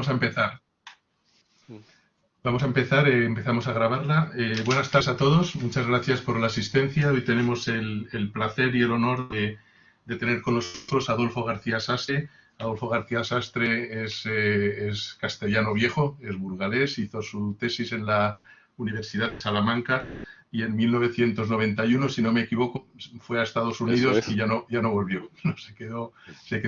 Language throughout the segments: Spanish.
vamos a empezar. Empezamos a grabarla. Buenas tardes a todos, muchas gracias por la asistencia. Hoy tenemos el placer y el honor de tener con nosotros a Adolfo García Sastre. Adolfo García Sastre es castellano viejo, es burgalés, hizo su tesis en la Universidad de Salamanca y en 1991, si no me equivoco, fue a Estados Unidos y ya no volvió. Se quedó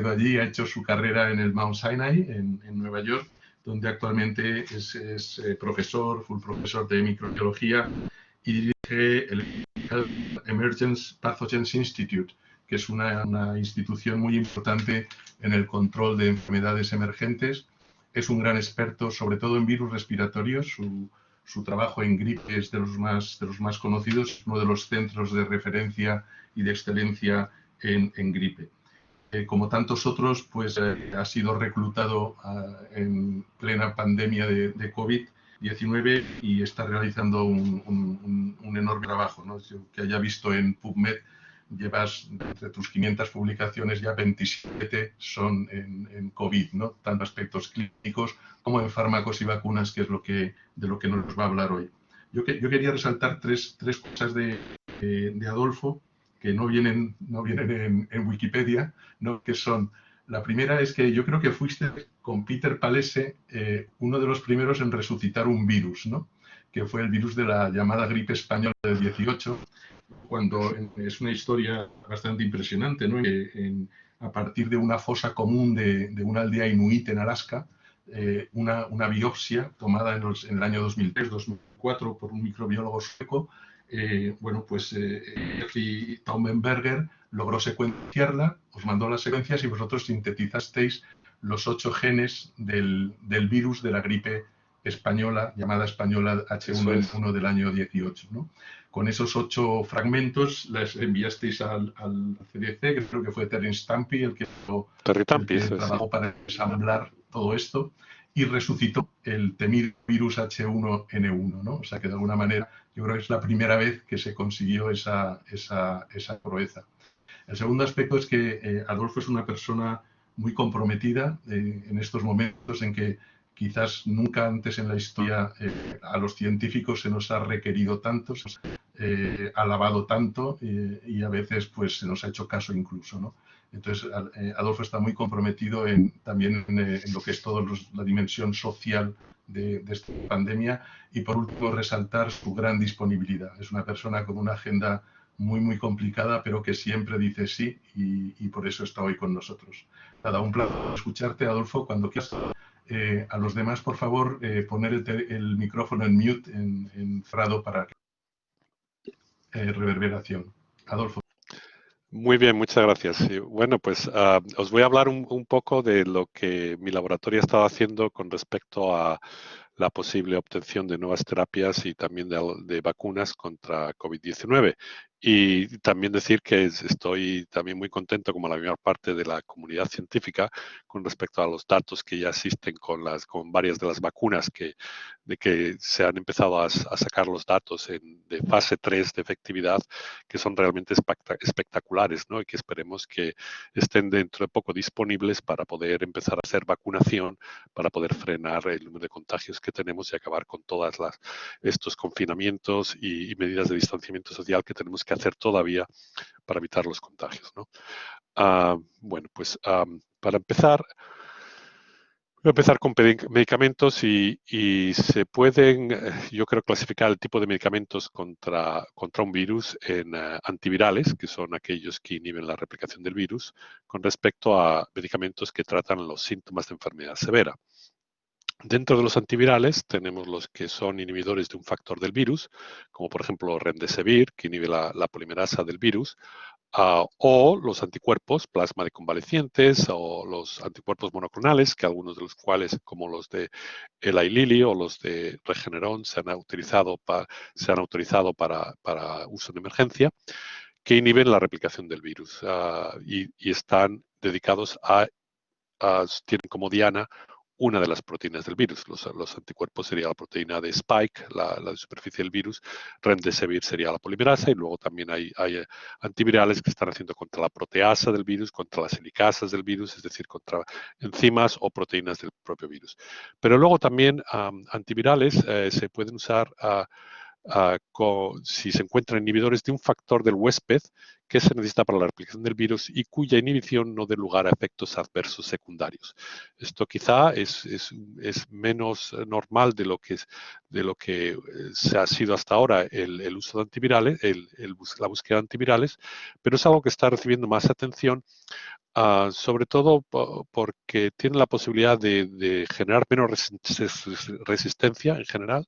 allí, ha hecho su carrera en el Mount Sinai, en Nueva York, donde actualmente es profesor, full profesor de microbiología y dirige el Emergence Pathogens Institute, que es una institución muy importante en el control de enfermedades emergentes. Es un gran experto, sobre todo en virus respiratorios. Su trabajo en gripe es de los más conocidos, uno de los centros de referencia y de excelencia en gripe. Como tantos otros, pues ha sido reclutado en plena pandemia de COVID-19 y está realizando un enorme trabajo, ¿no? Que haya visto en PubMed, llevas entre tus 500 publicaciones, ya 27 son en COVID, ¿no? Tanto aspectos clínicos como en fármacos y vacunas, que es de lo que nos va a hablar hoy. Yo quería resaltar tres cosas de Adolfo, que no vienen en Wikipedia, ¿no? Que son, la primera es que yo creo que fuiste con Peter Palese uno de los primeros en resucitar un virus, ¿no? Que fue el virus de la llamada gripe española del 18, cuando es una historia bastante impresionante, ¿no? A partir de una fosa común de una aldea inuit en Alaska, una biopsia tomada en el año 2003-2004 por un microbiólogo sueco, Jeffrey Taubenberger logró secuenciarla, os mandó las secuencias y vosotros sintetizasteis los 8 genes del virus de la gripe española, llamada española H1N1 del año 18, ¿no? Con esos 8 fragmentos las enviasteis al CDC, que creo que fue Terence Stampy el que trabajó para ensamblar todo esto, y resucitó el temido virus H1N1, ¿no? O sea que de alguna manera yo creo que es la primera vez que se consiguió esa proeza. El segundo aspecto es que Adolfo es una persona muy comprometida en estos momentos en que quizás nunca antes en la historia a los científicos se nos ha requerido tanto, se nos ha alabado tanto y a veces pues se nos ha hecho caso incluso, ¿no? Entonces Adolfo está muy comprometido también en lo que es toda la dimensión social de esta pandemia, y por último resaltar su gran disponibilidad. Es una persona con una agenda muy complicada, pero que siempre dice sí y por eso está hoy con nosotros. Nada, un placer escucharte, Adolfo, cuando quieras. A los demás, por favor, poner el micrófono en mute, en cerrado, para reverberación. Adolfo. Muy bien, muchas gracias. Sí, bueno, pues os voy a hablar un poco de lo que mi laboratorio ha estado haciendo con respecto a la posible obtención de nuevas terapias y también de vacunas contra COVID-19. Y también decir que estoy también muy contento, como la mayor parte de la comunidad científica, con respecto a los datos que ya existen con varias de las vacunas de que se han empezado a sacar los datos de fase 3 de efectividad, que son realmente espectaculares, ¿no? Y que esperemos que estén dentro de poco disponibles para poder empezar a hacer vacunación, para poder frenar el número de contagios que tenemos y acabar con todas estos confinamientos y medidas de distanciamiento social que tenemos que hacer todavía para evitar los contagios, ¿no? Bueno, pues para empezar, voy a empezar con medicamentos y se pueden, yo creo, clasificar el tipo de medicamentos contra un virus en antivirales, que son aquellos que inhiben la replicación del virus, con respecto a medicamentos que tratan los síntomas de enfermedad severa. Dentro de los antivirales tenemos los que son inhibidores de un factor del virus, como por ejemplo Remdesivir, que inhibe la polimerasa del virus, o los anticuerpos, plasma de convalecientes, o los anticuerpos monoclonales, que algunos de los cuales, como los de Eli Lilly o los de Regeneron, se han autorizado para uso en emergencia, que inhiben la replicación del virus y están dedicados tienen como diana una de las proteínas del virus. Los anticuerpos sería la proteína de Spike, la de superficie del virus, Remdesivir sería la polimerasa, y luego también hay antivirales que están haciendo contra la proteasa del virus, contra las helicasas del virus, es decir, contra enzimas o proteínas del propio virus. Pero luego también antivirales se pueden usar si se encuentran inhibidores de un factor del huésped que se necesita para la replicación del virus y cuya inhibición no dé lugar a efectos adversos secundarios. Esto quizá es menos normal de lo que se ha sido hasta ahora el uso de antivirales, la búsqueda de antivirales, pero es algo que está recibiendo más atención, sobre todo porque tiene la posibilidad de generar menos resistencia en general,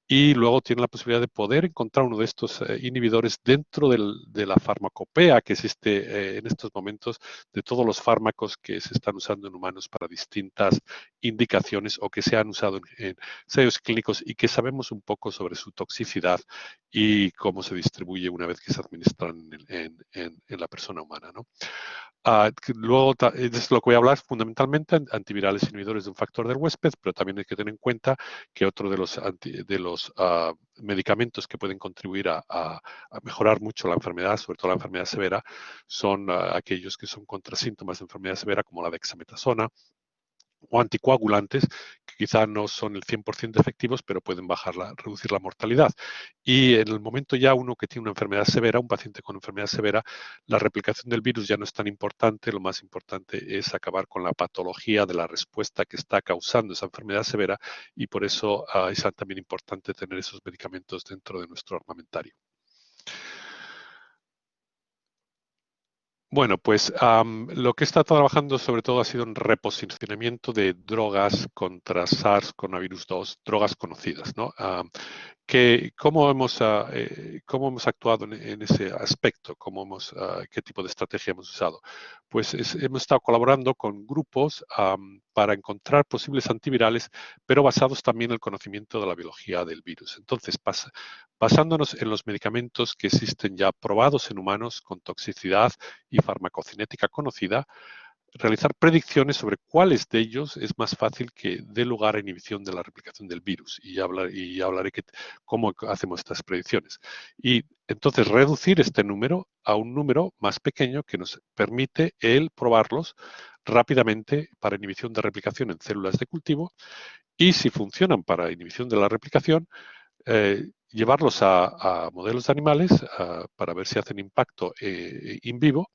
y luego tiene la posibilidad de poder encontrar uno de estos inhibidores dentro de la farmacopea que existe en estos momentos, de todos los fármacos que se están usando en humanos para distintas indicaciones o que se han usado en ensayos clínicos y que sabemos un poco sobre su toxicidad y cómo se distribuye una vez que se administran en la persona humana, ¿no? Luego, es lo que voy a hablar fundamentalmente, antivirales inhibidores de un factor del huésped, pero también hay que tener en cuenta que otro de los medicamentos que pueden contribuir a mejorar mucho la enfermedad, sobre todo la enfermedad severa, son aquellos que son contra síntomas de enfermedad severa, como la dexametasona, o anticoagulantes, que quizá no son el 100% efectivos, pero pueden reducir la mortalidad. Y en el momento ya uno que tiene una enfermedad severa, un paciente con enfermedad severa, la replicación del virus ya no es tan importante, lo más importante es acabar con la patología de la respuesta que está causando esa enfermedad severa, y por eso es también importante tener esos medicamentos dentro de nuestro armamentario. Bueno, pues lo que está trabajando sobre todo ha sido en reposicionamiento de drogas contra SARS-CoV-2, drogas conocidas, ¿no? ¿Cómo hemos actuado en ese aspecto? ¿Qué tipo de estrategia hemos usado? Pues hemos estado colaborando con grupos para encontrar posibles antivirales, pero basados también en el conocimiento de la biología del virus. Entonces, basándonos en los medicamentos que existen ya probados en humanos con toxicidad y farmacocinética conocida, realizar predicciones sobre cuáles de ellos es más fácil que dé lugar a inhibición de la replicación del virus. Y hablaré cómo hacemos estas predicciones. Y entonces reducir este número a un número más pequeño que nos permite probarlos rápidamente para inhibición de replicación en células de cultivo, y si funcionan para inhibición de la replicación, llevarlos a modelos de animales para ver si hacen impacto in vivo,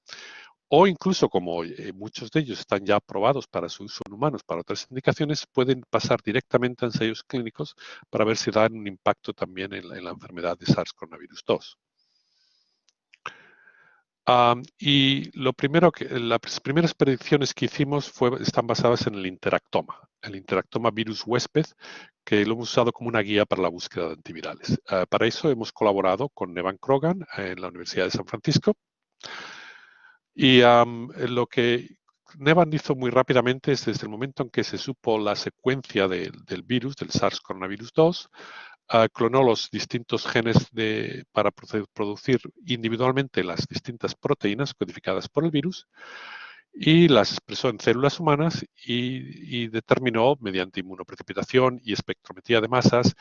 o incluso, como muchos de ellos están ya aprobados para su uso en humanos para otras indicaciones, pueden pasar directamente a ensayos clínicos para ver si dan un impacto también en la enfermedad de SARS-CoV-2. Y las primeras predicciones que hicimos están basadas en el interactoma virus huésped, que lo hemos usado como una guía para la búsqueda de antivirales. Para eso hemos colaborado con Nevan Krogan en la Universidad de San Francisco. Y lo que Nevan hizo muy rápidamente es, desde el momento en que se supo la secuencia del virus, del SARS-CoV-2, clonó los distintos genes para producir individualmente las distintas proteínas codificadas por el virus, y las expresó en células humanas y determinó, mediante inmunoprecipitación y espectrometría de masas,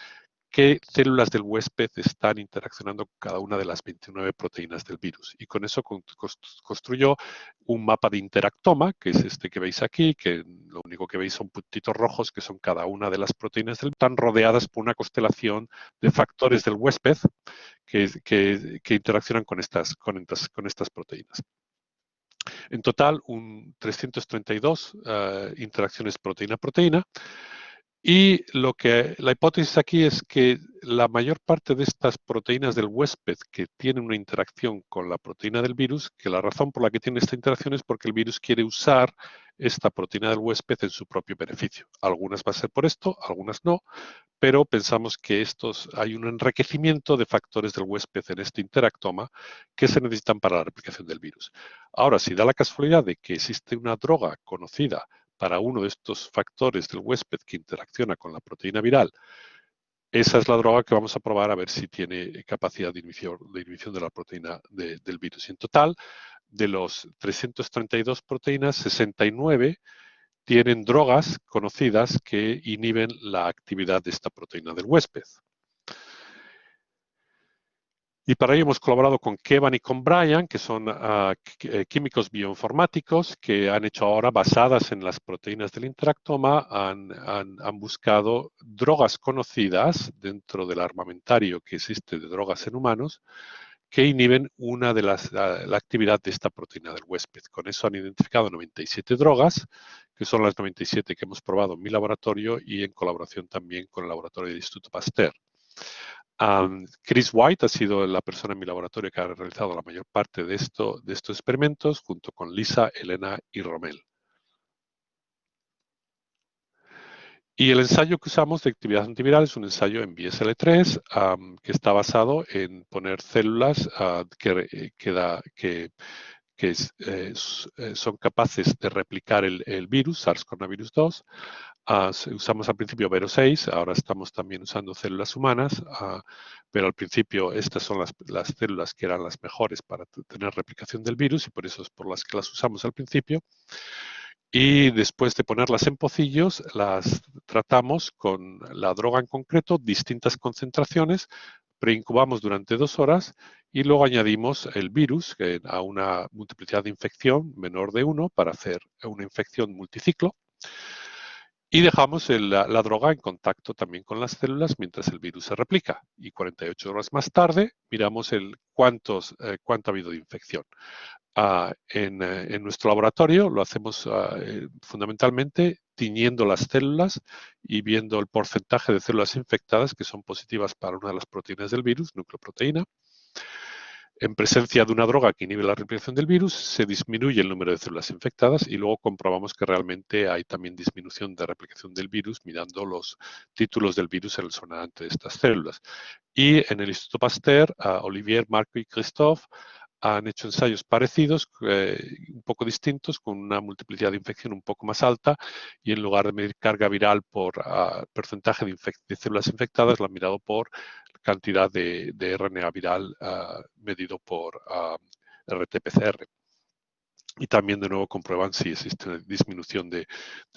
qué células del huésped están interaccionando con cada una de las 29 proteínas del virus. Y con eso construyó un mapa de interactoma, que es este que veis aquí, que lo único que veis son puntitos rojos, que son cada una de las proteínas están rodeadas por una constelación de factores del huésped que interaccionan con estas proteínas. En total, 332 interacciones proteína-proteína. Y la hipótesis aquí es que la mayor parte de estas proteínas del huésped que tienen una interacción con la proteína del virus, que la razón por la que tiene esta interacción es porque el virus quiere usar esta proteína del huésped en su propio beneficio. Algunas va a ser por esto, algunas no, pero pensamos que hay un enriquecimiento de factores del huésped en este interactoma que se necesitan para la replicación del virus. Ahora, si da la casualidad de que existe una droga conocida para uno de estos factores del huésped que interacciona con la proteína viral, esa es la droga que vamos a probar a ver si tiene capacidad de inhibición de la proteína del virus. Y en total, de los 332 proteínas, 69 tienen drogas conocidas que inhiben la actividad de esta proteína del huésped. Y para ello hemos colaborado con Kevan y con Brian, que son químicos bioinformáticos que han hecho ahora, basadas en las proteínas del interactoma, han buscado drogas conocidas dentro del armamentario que existe de drogas en humanos que inhiben una de la actividad de esta proteína del huésped. Con eso han identificado 97 drogas, que son las 97 que hemos probado en mi laboratorio y en colaboración también con el laboratorio del Instituto Pasteur. Chris White ha sido la persona en mi laboratorio que ha realizado la mayor parte de estos experimentos, junto con Lisa, Elena y Romel. Y el ensayo que usamos de actividad antiviral es un ensayo en BSL-3 que está basado en poner células que son capaces de replicar el virus, SARS-CoV-2. Usamos al principio Vero6, ahora estamos también usando células humanas, pero al principio estas son las células que eran las mejores para tener replicación del virus y por eso es por las que las usamos al principio. Y después de ponerlas en pocillos, las tratamos con la droga en concreto, distintas concentraciones, preincubamos durante 2 horas y luego añadimos el virus a una multiplicidad de infección menor de 1 para hacer una infección multiciclo. Y dejamos la droga en contacto también con las células mientras el virus se replica. Y 48 horas más tarde miramos cuánto ha habido de infección. En nuestro laboratorio lo hacemos fundamentalmente tiñendo las células y viendo el porcentaje de células infectadas que son positivas para una de las proteínas del virus, nucleoproteína. En presencia de una droga que inhibe la replicación del virus, se disminuye el número de células infectadas y luego comprobamos que realmente hay también disminución de replicación del virus mirando los títulos del virus en el sonante de estas células. Y en el Instituto Pasteur, Olivier, Marco y Christophe han hecho ensayos parecidos, un poco distintos, con una multiplicidad de infección un poco más alta y en lugar de medir carga viral por porcentaje de células infectadas, lo han mirado por cantidad de RNA viral medido por RT-PCR. Y también de nuevo comprueban si existe una disminución de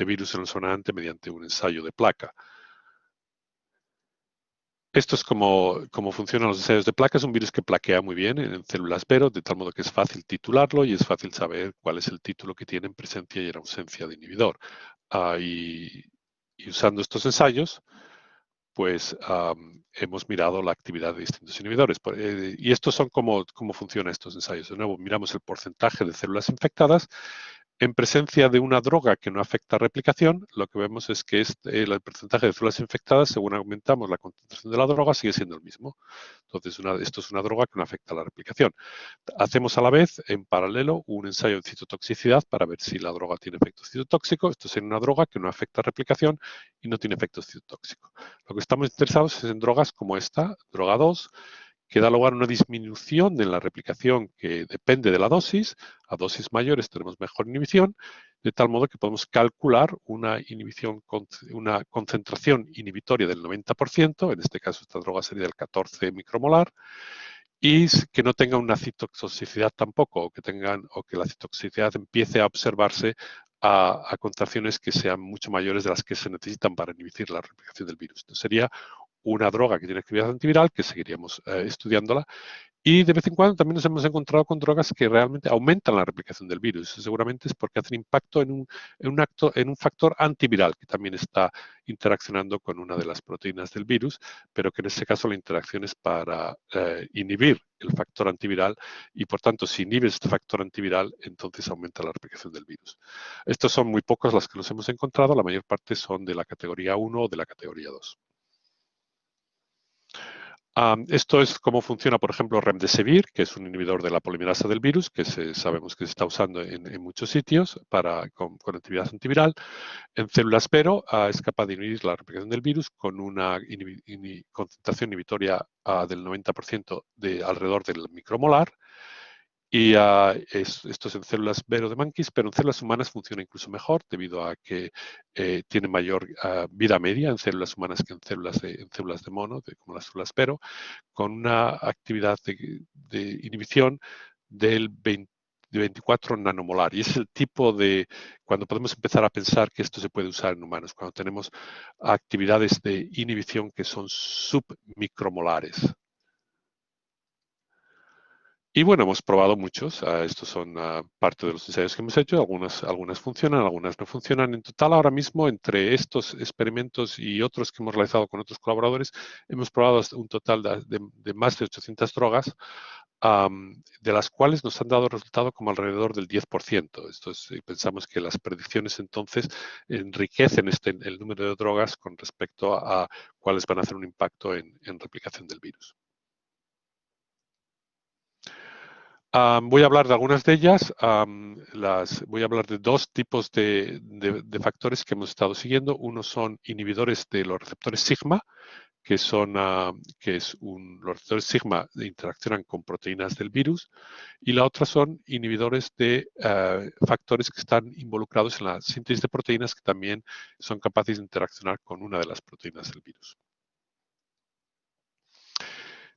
virus en el sonante mediante un ensayo de placa. Esto es como funcionan los ensayos de placa. Es un virus que plaquea muy bien en células Vero, de tal modo que es fácil titularlo y es fácil saber cuál es el título que tiene en presencia y en ausencia de inhibidor. Y usando estos ensayos, pues hemos mirado la actividad de distintos inhibidores. Y estos son cómo funcionan estos ensayos. De nuevo, miramos el porcentaje de células infectadas. En presencia de una droga que no afecta a replicación, lo que vemos es que el porcentaje de células infectadas, según aumentamos la concentración de la droga, sigue siendo el mismo. Entonces, esto es una droga que no afecta a la replicación. Hacemos a la vez, en paralelo, un ensayo de citotoxicidad para ver si la droga tiene efecto citotóxico. Esto es en una droga que no afecta a replicación y no tiene efecto citotóxico. Lo que estamos interesados es en drogas como esta, droga 2, que da lugar a una disminución de la replicación que depende de la dosis. A dosis mayores tenemos mejor inhibición, de tal modo que podemos calcular una concentración inhibitoria del 90%, en este caso esta droga sería del 14 micromolar, y que no tenga una citotoxicidad tampoco, o que la citotoxicidad empiece a observarse a concentraciones que sean mucho mayores de las que se necesitan para inhibir la replicación del virus. Entonces sería una droga que tiene actividad antiviral, que seguiríamos estudiándola, y de vez en cuando también nos hemos encontrado con drogas que realmente aumentan la replicación del virus. Eso seguramente es porque hacen impacto en un factor antiviral que también está interaccionando con una de las proteínas del virus, pero que en este caso la interacción es para inhibir el factor antiviral y por tanto si inhibes este factor antiviral entonces aumenta la replicación del virus. Estos son muy pocos las que nos hemos encontrado, la mayor parte son de la categoría 1 o de la categoría 2. Esto es cómo funciona, por ejemplo, Remdesivir, que es un inhibidor de la polimerasa del virus, que sabemos que se está usando en muchos sitios con actividad antiviral. En células Vero es capaz de inhibir la replicación del virus con una concentración inhibitoria del 90% de alrededor del micromolar. Y esto es en células Vero de monkeys, pero en células humanas funciona incluso mejor debido a que tiene mayor vida media en células humanas que en células de mono, como las células Vero, con una actividad de inhibición del de 24 nanomolar. Y es el tipo de, cuando podemos empezar a pensar que esto se puede usar en humanos, cuando tenemos actividades de inhibición que son submicromolares. Y bueno, hemos probado muchos. Estos son parte de los ensayos que hemos hecho. Algunas funcionan, algunas no funcionan. En total, ahora mismo, entre estos experimentos y otros que hemos realizado con otros colaboradores, hemos probado un total de más de 800 drogas, de las cuales nos han dado resultado como alrededor del 10%. Esto es, pensamos que las predicciones entonces enriquecen el número de drogas con respecto a cuáles van a hacer un impacto en replicación del virus. Voy a hablar de algunas de ellas. Voy a hablar de dos tipos de factores que hemos estado siguiendo. Uno son inhibidores de los receptores sigma, que son los receptores sigma interaccionan con proteínas del virus, y la otra son inhibidores de factores que están involucrados en la síntesis de proteínas que también son capaces de interaccionar con una de las proteínas del virus.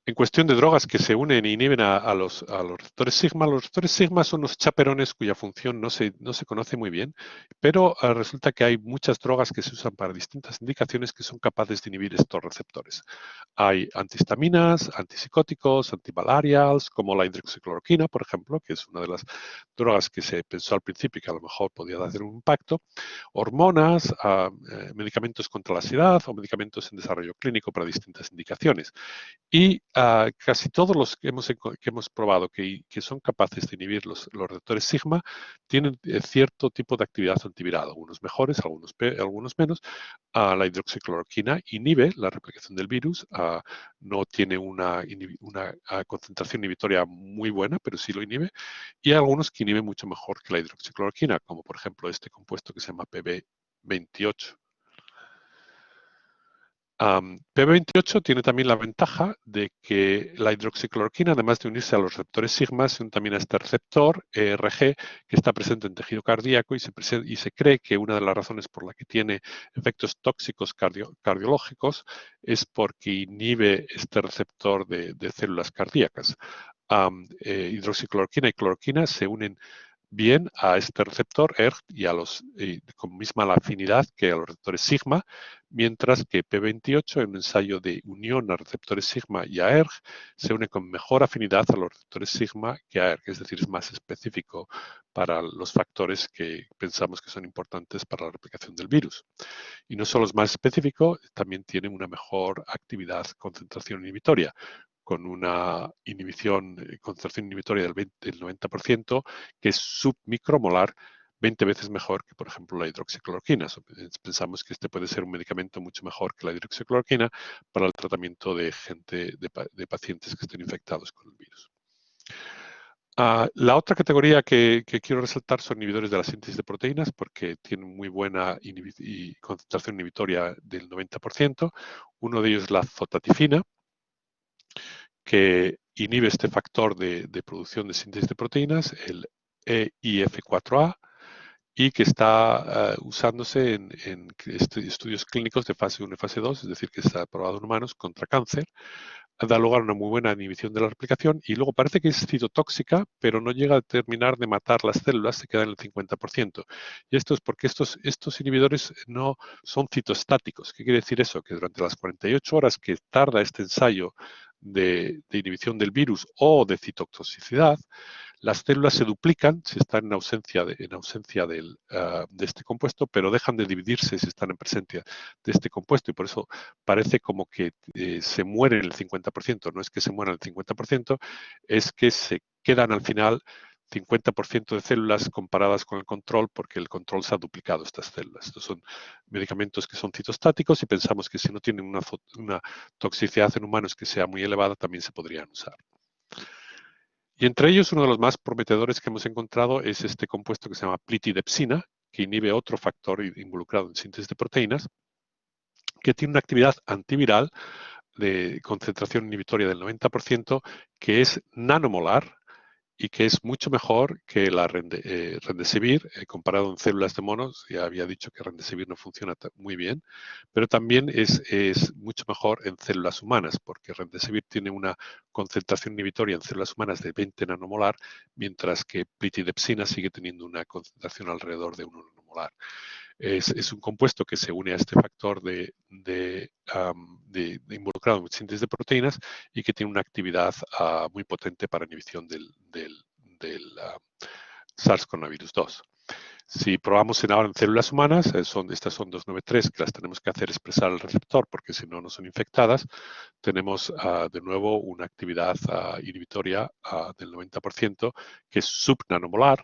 En cuestión de drogas que se unen e inhiben a los receptores sigma son los chaperones cuya función no se conoce muy bien, pero resulta que hay muchas drogas que se usan para distintas indicaciones que son capaces de inhibir estos receptores. Hay antihistaminas, antipsicóticos, antimalarials, como la hidroxicloroquina, por ejemplo, que es una de las drogas que se pensó al principio que a lo mejor podía hacer un impacto, hormonas, medicamentos contra la ansiedad o medicamentos en desarrollo clínico para distintas indicaciones. Y casi todos los que hemos probado que son capaces de inhibir los receptores sigma tienen cierto tipo de actividad antiviral, algunos mejores, algunos menos. La hidroxicloroquina inhibe la replicación del virus, no tiene una concentración inhibitoria muy buena, pero sí lo inhibe, y hay algunos que inhiben mucho mejor que la hidroxicloroquina, como por ejemplo este compuesto que se llama PB28. PB28 tiene también la ventaja de que la hidroxicloroquina, además de unirse a los receptores sigma, se une también a este receptor ERG que está presente en tejido cardíaco y se cree que una de las razones por la que tiene efectos tóxicos cardiológicos es porque inhibe este receptor de células cardíacas. Hidroxicloroquina y cloroquina se unen bien a este receptor ERG con misma la afinidad que a los receptores sigma, mientras que P28 en un ensayo de unión a receptores sigma y a ERG se une con mejor afinidad a los receptores sigma que a ERG, es decir, es más específico para los factores que pensamos que son importantes para la replicación del virus. Y no solo es más específico, también tiene una mejor actividad, concentración inhibitoria, con una concentración inhibitoria del 90%, que es submicromolar, 20 veces mejor que, por ejemplo, la hidroxicloroquina. Pensamos que este puede ser un medicamento mucho mejor que la hidroxicloroquina para el tratamiento de pacientes que estén infectados con el virus. La otra categoría que quiero resaltar son inhibidores de la síntesis de proteínas porque tienen muy buena concentración inhibitoria del 90%. Uno de ellos es la zotatifina, que inhibe este factor de producción de síntesis de proteínas, el EIF4A, y que está usándose en estudios clínicos de fase 1 y fase 2, es decir, que está aprobado en humanos contra cáncer. Da lugar a una muy buena inhibición de la replicación y luego parece que es citotóxica, pero no llega a terminar de matar las células, se queda en el 50%. Y esto es porque estos inhibidores no son citostáticos. ¿Qué quiere decir eso? Que durante las 48 horas que tarda este ensayo de inhibición del virus o de citotoxicidad, las células se duplican si están en ausencia de este compuesto, pero dejan de dividirse si están en presencia de este compuesto y por eso parece como que se mueren el 50%. No es que se mueran el 50%, es que se quedan al final 50% de células comparadas con el control porque el control se ha duplicado estas células. Estos son medicamentos que son citostáticos y pensamos que si no tienen una toxicidad en humanos que sea muy elevada, también se podrían usar. Y entre ellos, uno de los más prometedores que hemos encontrado es este compuesto que se llama plitidepsina, que inhibe otro factor involucrado en síntesis de proteínas, que tiene una actividad antiviral de concentración inhibitoria del 90%, que es nanomolar y que es mucho mejor que la Remdesivir comparado en células de monos. Ya había dicho que Remdesivir no funciona muy bien, pero también es mucho mejor en células humanas, porque Remdesivir tiene una concentración inhibitoria en células humanas de 20 nanomolar, mientras que plitidepsina sigue teniendo una concentración alrededor de 1 nanomolar. Es un compuesto que se une a este factor de involucrado en síntesis de proteínas y que tiene una actividad muy potente para inhibición del SARS-CoV-2. Si probamos ahora en células humanas, estas son 293 que las tenemos que hacer expresar al receptor porque si no, no son infectadas, tenemos de nuevo una actividad inhibitoria del 90% que es subnanomolar.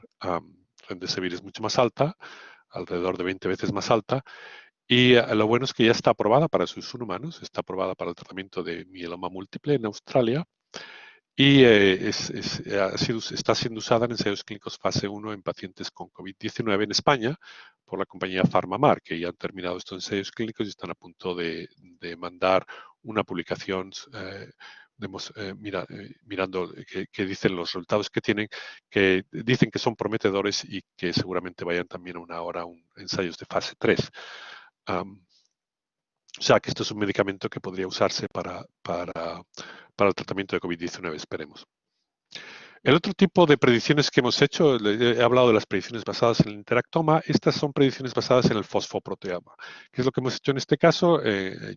Remdesivir es mucho más alta, alrededor de 20 veces más alta, y lo bueno es que ya está aprobada para sus humanos, está aprobada para el tratamiento de mieloma múltiple en Australia y está siendo usada en ensayos clínicos fase 1 en pacientes con COVID-19 en España por la compañía PharmaMar, que ya han terminado estos ensayos clínicos y están a punto de mandar una publicación mirando que dicen los resultados que tienen, que dicen que son prometedores y que seguramente vayan también ahora a ensayos de fase 3. O sea, que esto es un medicamento que podría usarse para el tratamiento de COVID-19, esperemos. El otro tipo de predicciones que hemos hecho, he hablado de las predicciones basadas en el interactoma, estas son predicciones basadas en el fosfoproteoma. ¿Qué es lo que hemos hecho en este caso?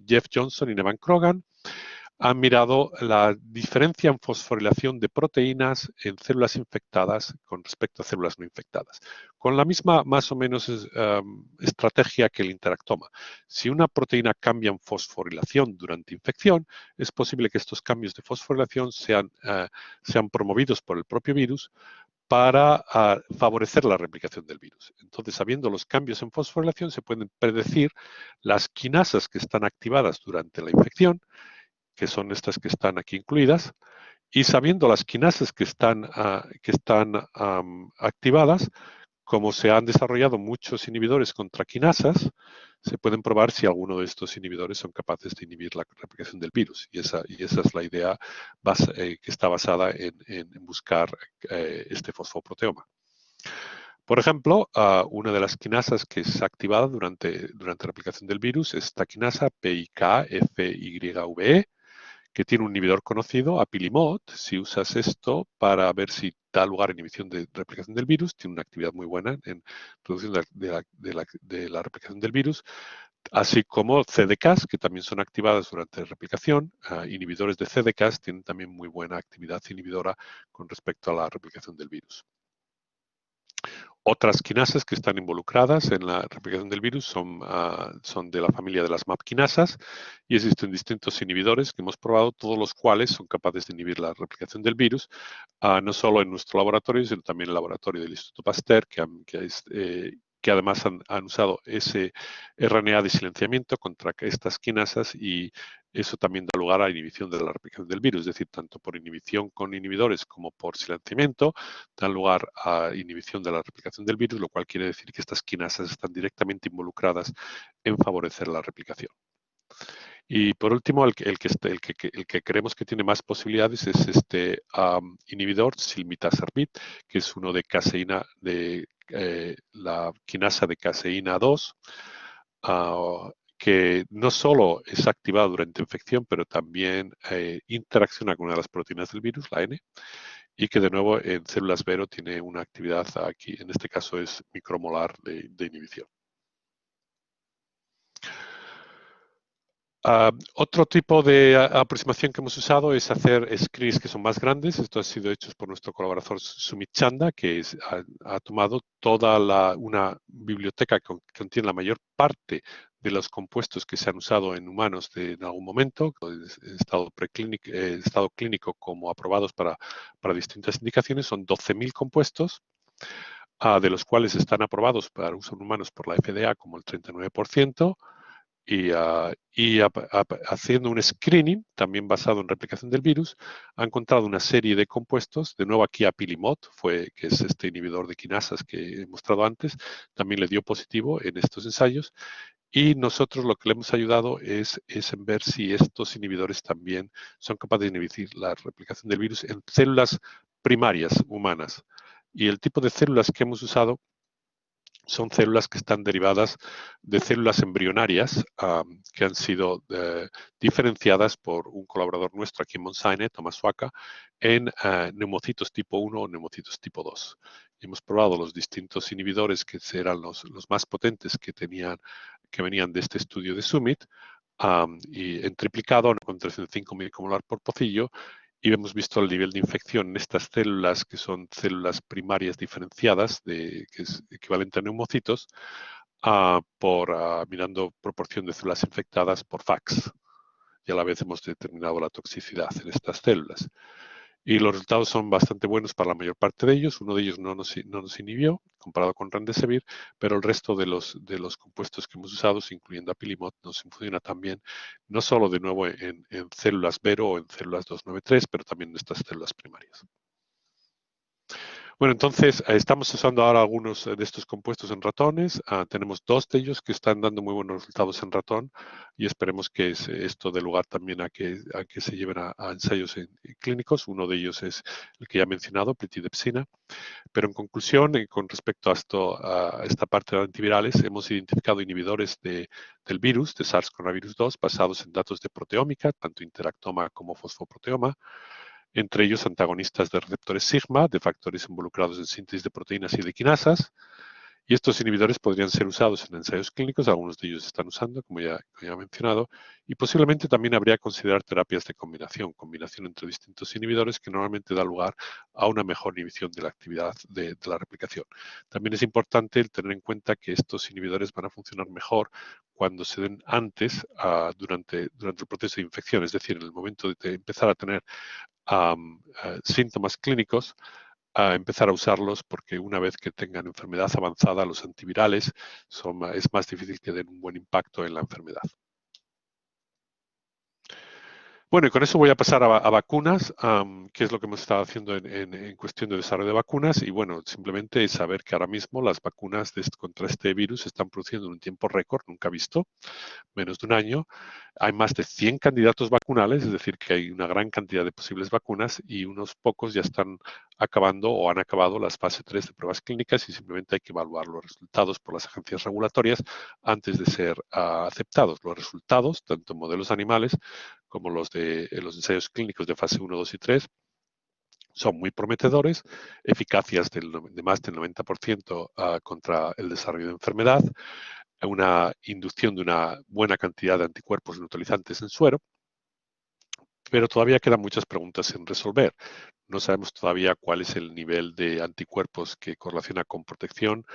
Jeff Johnson y Nevan Krogan han mirado la diferencia en fosforilación de proteínas en células infectadas con respecto a células no infectadas, con la misma más o menos estrategia que el interactoma. Si una proteína cambia en fosforilación durante infección, es posible que estos cambios de fosforilación sean promovidos por el propio virus para favorecer la replicación del virus. Entonces, sabiendo los cambios en fosforilación, se pueden predecir las quinasas que están activadas durante la infección, que son estas que están aquí incluidas, y sabiendo las quinasas que están activadas, como se han desarrollado muchos inhibidores contra quinasas, se pueden probar si alguno de estos inhibidores son capaces de inhibir la replicación del virus. Y esa es la idea que está basada en buscar este fosfoproteoma. Por ejemplo, una de las quinasas que es activada durante la replicación del virus es esta quinasa PIKFYVE, que tiene un inhibidor conocido, apilimod. Si usas esto para ver si da lugar a inhibición de replicación del virus, tiene una actividad muy buena en reducción de la replicación del virus, así como CDKs, que también son activadas durante la replicación. Inhibidores de CDKs tienen también muy buena actividad inhibidora con respecto a la replicación del virus. Otras quinasas que están involucradas en la replicación del virus son de la familia de las MAP quinasas y existen distintos inhibidores que hemos probado, todos los cuales son capaces de inhibir la replicación del virus, no solo en nuestro laboratorio, sino también en el laboratorio del Instituto Pasteur, que además han usado ese RNA de silenciamiento contra estas quinasas y eso también da lugar a inhibición de la replicación del virus, es decir, tanto por inhibición con inhibidores como por silenciamiento, dan lugar a inhibición de la replicación del virus, lo cual quiere decir que estas quinasas están directamente involucradas en favorecer la replicación. Y por último, el que creemos que tiene más posibilidades es este inhibidor silmitasarbid, que es uno de caseína, de la quinasa de caseína 2, que no solo es activado durante infección, pero también interacciona con una de las proteínas del virus, la N, y que de nuevo en células Vero tiene una actividad aquí, en este caso es micromolar de inhibición. Otro tipo de aproximación que hemos usado es hacer screens que son más grandes. Esto ha sido hecho por nuestro colaborador Sumit Chanda, que ha tomado toda una biblioteca que contiene la mayor parte de los compuestos que se han usado en humanos en algún momento, en estado clínico como aprobados para distintas indicaciones. Son 12.000 compuestos, de los cuales están aprobados para uso en humanos por la FDA como el 39%. Y haciendo un screening, también basado en replicación del virus, ha encontrado una serie de compuestos, de nuevo aquí apilimod, que es este inhibidor de quinasas que he mostrado antes, también le dio positivo en estos ensayos, y nosotros lo que le hemos ayudado es en ver si estos inhibidores también son capaces de inhibir la replicación del virus en células primarias humanas. Y el tipo de células que hemos usado son células que están derivadas de células embrionarias que han sido diferenciadas por un colaborador nuestro aquí en Mount Sinai, Thomas Waka, en neumocitos tipo 1 o neumocitos tipo 2. Y hemos probado los distintos inhibidores que eran los más potentes que venían de este estudio de Summit, y en triplicado, con 305 milicomolar por pocillo, y hemos visto el nivel de infección en estas células, que son células primarias diferenciadas, que es equivalente a neumocitos, mirando proporción de células infectadas por FACS. Y a la vez hemos determinado la toxicidad en estas células. Y los resultados son bastante buenos para la mayor parte de ellos. Uno de ellos no nos inhibió, comparado con Remdesivir, pero el resto de los compuestos que hemos usado, incluyendo Apilimot, nos funciona también, no solo de nuevo en células Vero o en células 293, pero también en estas células primarias. Bueno, entonces estamos usando ahora algunos de estos compuestos en ratones. Tenemos 2 de ellos que están dando muy buenos resultados en ratón y esperemos que esto dé lugar también a que se lleven a ensayos clínicos. Uno de ellos es el que ya he mencionado, plitidepsina. Pero en conclusión, con respecto a esta parte de antivirales, hemos identificado inhibidores del virus, de SARS-CoV-2, basados en datos de proteómica, tanto interactoma como fosfoproteoma, entre ellos antagonistas de receptores sigma, de factores involucrados en síntesis de proteínas y de quinasas. Y estos inhibidores podrían ser usados en ensayos clínicos, algunos de ellos se están usando, como ya he mencionado, y posiblemente también habría que considerar terapias de combinación entre distintos inhibidores que normalmente da lugar a una mejor inhibición de la actividad de la replicación. También es importante tener en cuenta que estos inhibidores van a funcionar mejor cuando se den antes, durante el proceso de infección, es decir, en el momento de empezar a tener síntomas clínicos, a empezar a usarlos, porque una vez que tengan enfermedad avanzada, los antivirales es más difícil que den un buen impacto en la enfermedad. Bueno, y con eso voy a pasar a vacunas, que es lo que hemos estado haciendo en cuestión de desarrollo de vacunas. Y bueno, simplemente es saber que ahora mismo las vacunas contra este virus se están produciendo en un tiempo récord, nunca visto, menos de un año. Hay más de 100 candidatos vacunales, es decir, que hay una gran cantidad de posibles vacunas y unos pocos ya están acabando o han acabado las fases 3 de pruebas clínicas y simplemente hay que evaluar los resultados por las agencias regulatorias antes de ser aceptados. Los resultados, tanto en modelos animales como los de los ensayos clínicos de fase 1, 2 y 3, son muy prometedores, eficacias de más del 90% contra el desarrollo de enfermedad, una inducción de una buena cantidad de anticuerpos neutralizantes en suero, pero todavía quedan muchas preguntas sin resolver. No sabemos todavía cuál es el nivel de anticuerpos que correlaciona con protección,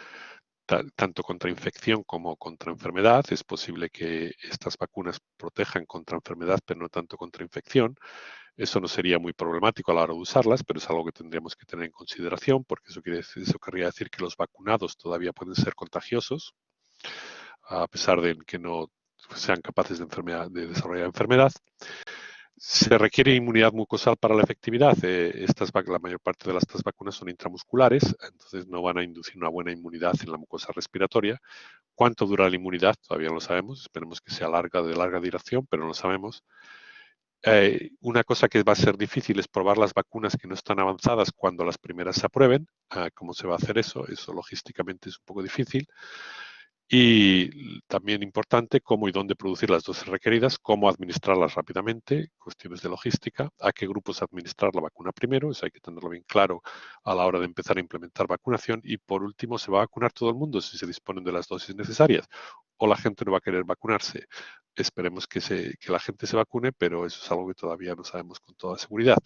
tanto contra infección como contra enfermedad. Es posible que estas vacunas protejan contra enfermedad, pero no tanto contra infección. Eso no sería muy problemático a la hora de usarlas, pero es algo que tendríamos que tener en consideración, porque eso querría decir que los vacunados todavía pueden ser contagiosos, a pesar de que no sean capaces de desarrollar enfermedad. Se requiere inmunidad mucosal para la efectividad. La mayor parte de estas vacunas son intramusculares, entonces no van a inducir una buena inmunidad en la mucosa respiratoria. ¿Cuánto dura la inmunidad? Todavía no lo sabemos. Esperemos que sea de larga duración, pero no lo sabemos. Una cosa que va a ser difícil es probar las vacunas que no están avanzadas cuando las primeras se aprueben. ¿Cómo se va a hacer eso? Eso logísticamente es un poco difícil. Y también importante cómo y dónde producir las dosis requeridas, cómo administrarlas rápidamente, cuestiones de logística, a qué grupos administrar la vacuna primero, eso hay que tenerlo bien claro a la hora de empezar a implementar vacunación. Y por último, ¿se va a vacunar todo el mundo si se disponen de las dosis necesarias? ¿O la gente no va a querer vacunarse? Esperemos que la gente se vacune, pero eso es algo que todavía no sabemos con toda seguridad.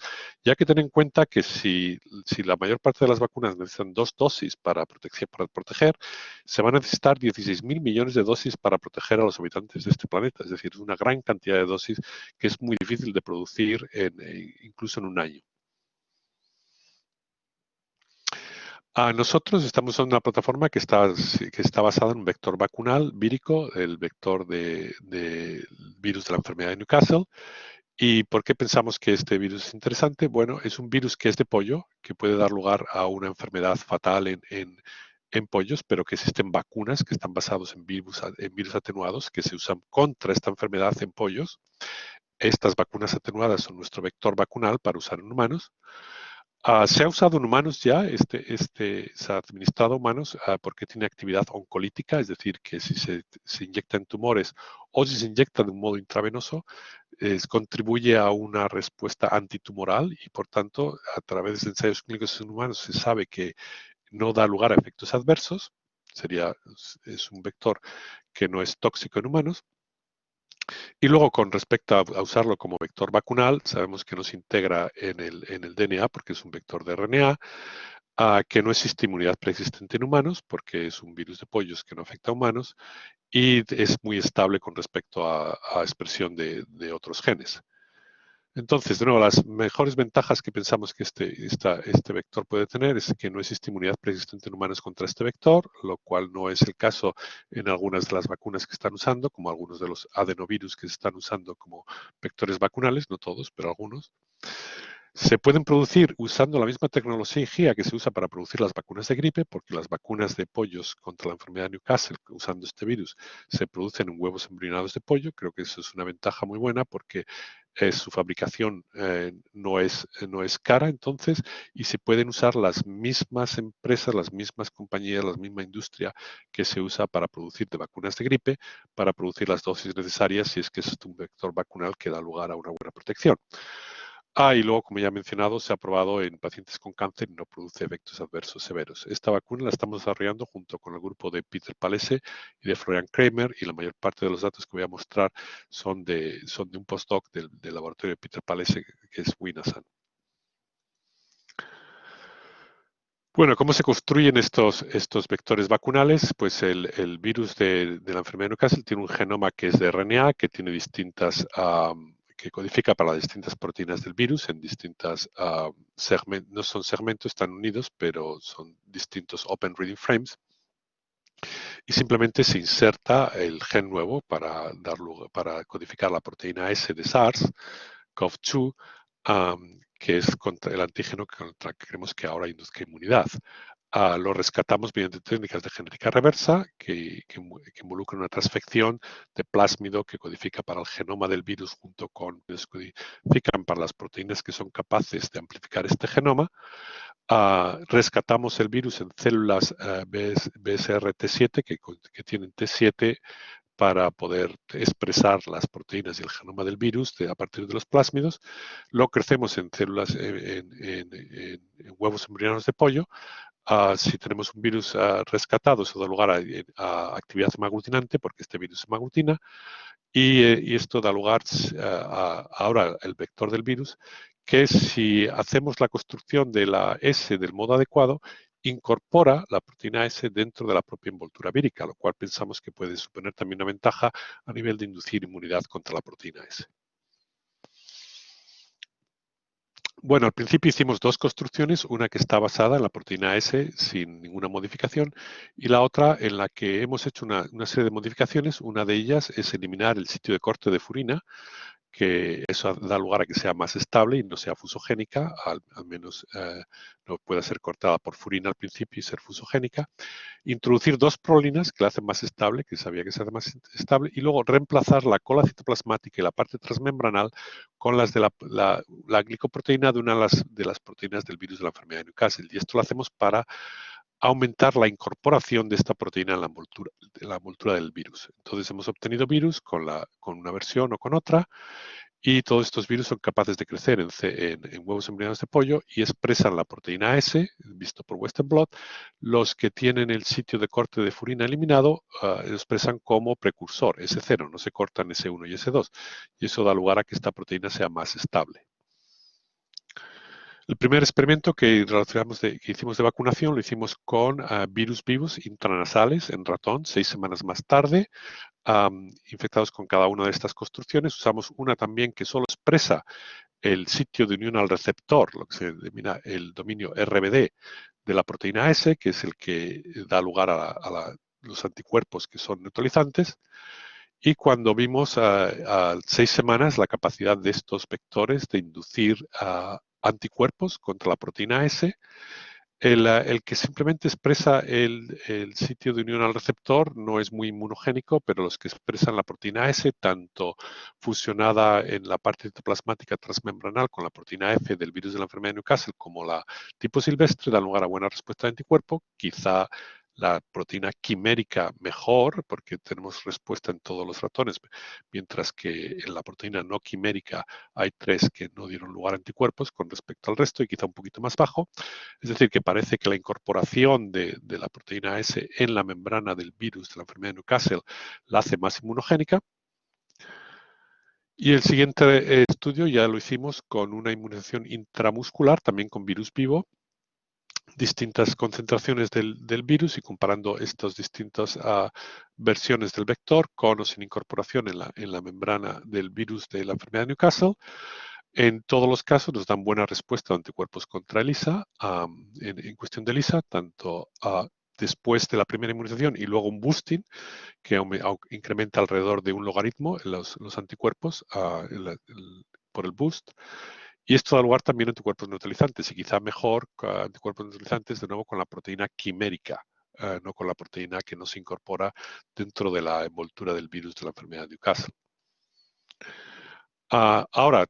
Ya que tener en cuenta que si la mayor parte de las vacunas necesitan 2 dosis para proteger, se van a necesitar 16.000 millones de dosis para proteger a los habitantes de este planeta. Es decir, es una gran cantidad de dosis que es muy difícil de producir incluso en un año. Nosotros estamos en una plataforma que está basada en un vector vacunal vírico, el vector del virus de la enfermedad de Newcastle. ¿Y por qué pensamos que este virus es interesante? Bueno, es un virus que es de pollo, que puede dar lugar a una enfermedad fatal en pollos, pero que existen vacunas que están basados en virus atenuados que se usan contra esta enfermedad en pollos. Estas vacunas atenuadas son nuestro vector vacunal para usar en humanos. Se ha usado en humanos ya, se ha administrado a humanos porque tiene actividad oncolítica, es decir, que si se inyecta en tumores o si se inyecta de un modo intravenoso, contribuye a una respuesta antitumoral y, por tanto, a través de ensayos clínicos en humanos se sabe que no da lugar a efectos adversos. Es un vector que no es tóxico en humanos. Y luego, con respecto a usarlo como vector vacunal, sabemos que no se integra en el DNA porque es un vector de RNA, que no existe inmunidad preexistente en humanos porque es un virus de pollos que no afecta a humanos y es muy estable con respecto a expresión de otros genes. Entonces, de nuevo, las mejores ventajas que pensamos que este vector puede tener es que no existe inmunidad preexistente en humanos contra este vector, lo cual no es el caso en algunas de las vacunas que están usando, como algunos de los adenovirus que se están usando como vectores vacunales, no todos, pero algunos. Se pueden producir usando la misma tecnología que se usa para producir las vacunas de gripe, porque las vacunas de pollos contra la enfermedad de Newcastle, usando este virus, se producen en huevos embrionados de pollo. Creo que eso es una ventaja muy buena porque su fabricación no es cara, entonces, y se pueden usar las mismas empresas, las mismas compañías, la misma industria que se usa para producir de vacunas de gripe, para producir las dosis necesarias si es que es un vector vacunal que da lugar a una buena protección. Y luego, como ya he mencionado, se ha probado en pacientes con cáncer y no produce efectos adversos severos. Esta vacuna la estamos desarrollando junto con el grupo de Peter Palese y de Florian Kramer, y la mayor parte de los datos que voy a mostrar son de un postdoc del laboratorio de Peter Palese, que es Winasan. Bueno, ¿cómo se construyen estos vectores vacunales? Pues el virus de la enfermedad de Newcastle tiene un genoma que es de RNA, que tiene distintas, que codifica para las distintas proteínas del virus en distintas segmentos, no son segmentos, están unidos, pero son distintos open reading frames. Y simplemente se inserta el gen nuevo para codificar la proteína S de SARS-CoV-2, que es contra el antígeno contra que creemos que ahora induzca inmunidad. Lo rescatamos mediante técnicas de genética reversa que involucran una transfección de plásmido que codifica para el genoma del virus junto con codifican para las proteínas que son capaces de amplificar este genoma. Rescatamos el virus en células BSR-T7 que tienen T7 para poder expresar las proteínas y el genoma del virus a partir de los plásmidos. Lo crecemos en células, en huevos embrionados de pollo. Si tenemos un virus rescatado, eso da lugar a actividad hemaglutinante, porque este virus hemaglutina, y esto da lugar ahora el vector del virus, que si hacemos la construcción de la S del modo adecuado, incorpora la proteína S dentro de la propia envoltura vírica, lo cual pensamos que puede suponer también una ventaja a nivel de inducir inmunidad contra la proteína S. Bueno, al principio hicimos dos construcciones, una que está basada en la proteína S sin ninguna modificación y la otra en la que hemos hecho una serie de modificaciones. Una de ellas es eliminar el sitio de corte de furina, que eso da lugar a que sea más estable y no sea fusogénica, al menos no pueda ser cortada por furina al principio y ser fusogénica. Introducir dos prolinas que la hacen más estable, que sabía que se hace más estable, y luego reemplazar la cola citoplasmática y la parte transmembranal con las de la glicoproteína de una de las proteínas del virus de la enfermedad de Newcastle. Y esto lo hacemos para aumentar la incorporación de esta proteína en la envoltura del virus. Entonces hemos obtenido virus con una versión o con otra, y todos estos virus son capaces de crecer en huevos embrionados de pollo y expresan la proteína S, visto por Western blot. Los que tienen el sitio de corte de furina eliminado lo expresan como precursor, S0, no se cortan S1 y S2. Y eso da lugar a que esta proteína sea más estable. El primer experimento que hicimos de vacunación lo hicimos con virus vivos intranasales en ratón 6 semanas más tarde, infectados con cada una de estas construcciones. Usamos una también que solo expresa el sitio de unión al receptor, lo que se denomina el dominio RBD de la proteína S, que es el que da lugar a los anticuerpos que son neutralizantes. Y cuando vimos a 6 semanas la capacidad de estos vectores de inducir anticuerpos contra la proteína S, El que simplemente expresa el sitio de unión al receptor no es muy inmunogénico, pero los que expresan la proteína S, tanto fusionada en la parte citoplasmática transmembranal con la proteína F del virus de la enfermedad de Newcastle, como la tipo silvestre, dan lugar a buena respuesta de anticuerpo. Quizá la proteína quimérica mejor, porque tenemos respuesta en todos los ratones, mientras que en la proteína no quimérica hay 3 que no dieron lugar a anticuerpos con respecto al resto y quizá un poquito más bajo. Es decir, que parece que la incorporación de la proteína S en la membrana del virus de la enfermedad de Newcastle la hace más inmunogénica. Y el siguiente estudio ya lo hicimos con una inmunización intramuscular, también con virus vivo, distintas concentraciones del virus y comparando estas distintas versiones del vector con o sin incorporación en la membrana del virus de la enfermedad de Newcastle. En todos los casos nos dan buena respuesta a anticuerpos contra ELISA, en cuestión de ELISA, tanto después de la primera inmunización y luego un boosting que incrementa alrededor de un logaritmo en los anticuerpos por el boost. Y esto da lugar también a anticuerpos neutralizantes y quizá mejor anticuerpos neutralizantes de nuevo con la proteína quimérica, no con la proteína que no se incorpora dentro de la envoltura del virus de la enfermedad de Newcastle. Ahora,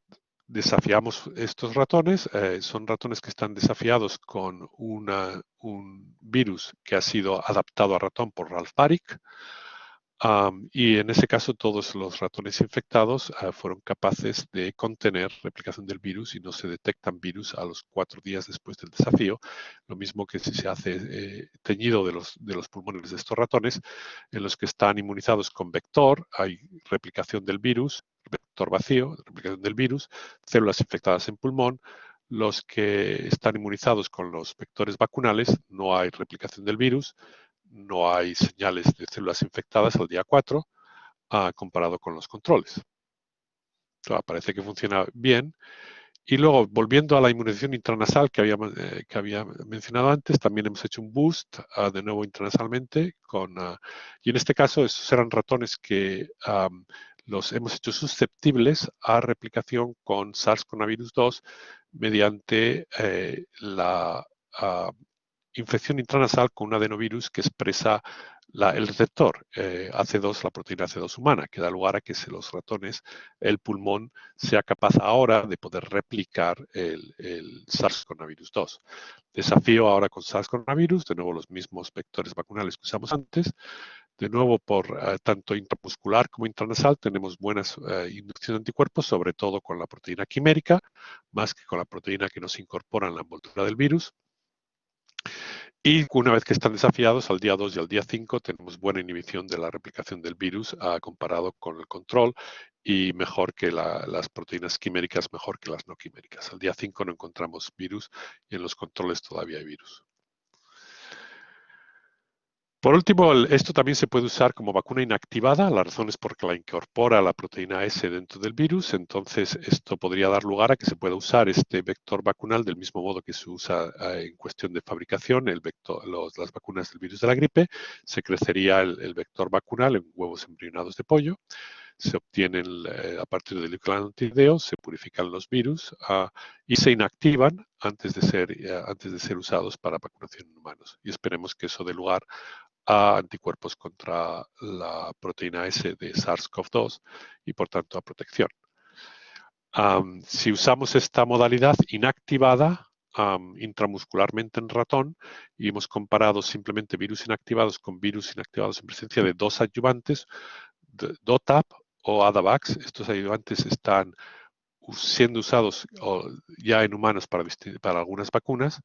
desafiamos estos ratones. Son ratones que están desafiados con un virus que ha sido adaptado a ratón por Ralph Baric. Y en ese caso todos los ratones infectados fueron capaces de contener replicación del virus y no se detectan virus a los 4 días después del desafío. Lo mismo que si se hace teñido de los pulmones de estos ratones, en los que están inmunizados con vector, hay replicación del virus, vector vacío, replicación del virus, células infectadas en pulmón. Los que están inmunizados con los vectores vacunales, no hay replicación del virus, no hay señales de células infectadas al día 4 comparado con los controles. Parece que funciona bien. Y luego, volviendo a la inmunización intranasal que había mencionado antes, también hemos hecho un boost, de nuevo intranasalmente, y en este caso estos eran ratones que los hemos hecho susceptibles a replicación con SARS-CoV-2 mediante la infección intranasal con un adenovirus que expresa el receptor AC2, la proteína AC2 humana, que da lugar a que los ratones, el pulmón, sea capaz ahora de poder replicar el SARS-CoV-2. Desafío ahora con SARS-CoV, de nuevo los mismos vectores vacunales que usamos antes. De nuevo, por tanto intramuscular como intranasal, tenemos buenas inducción de anticuerpos, sobre todo con la proteína quimérica, más que con la proteína que nos incorpora en la envoltura del virus. Y una vez que están desafiados, al día 2 y al día 5 tenemos buena inhibición de la replicación del virus comparado con el control y mejor que las proteínas quiméricas, mejor que las no quiméricas. Al día 5 no encontramos virus y en los controles todavía hay virus. Por último, esto también se puede usar como vacuna inactivada. La razón es porque la incorpora la proteína S dentro del virus. Entonces, esto podría dar lugar a que se pueda usar este vector vacunal del mismo modo que se usa en cuestión de fabricación, las vacunas del virus de la gripe. Se crecería el vector vacunal en huevos embrionados de pollo. Se obtienen a partir del núcleo antideo, se purifican los virus y se inactivan antes de ser usados para vacunación en humanos. Y esperemos que eso dé lugar a anticuerpos contra la proteína S de SARS-CoV-2 y por tanto a protección. Si usamos esta modalidad inactivada intramuscularmente en ratón y hemos comparado simplemente virus inactivados con virus inactivados en presencia de 2 adyuvantes, DOTAP o ADAVAX, estos adyuvantes están siendo usados ya en humanos para algunas vacunas.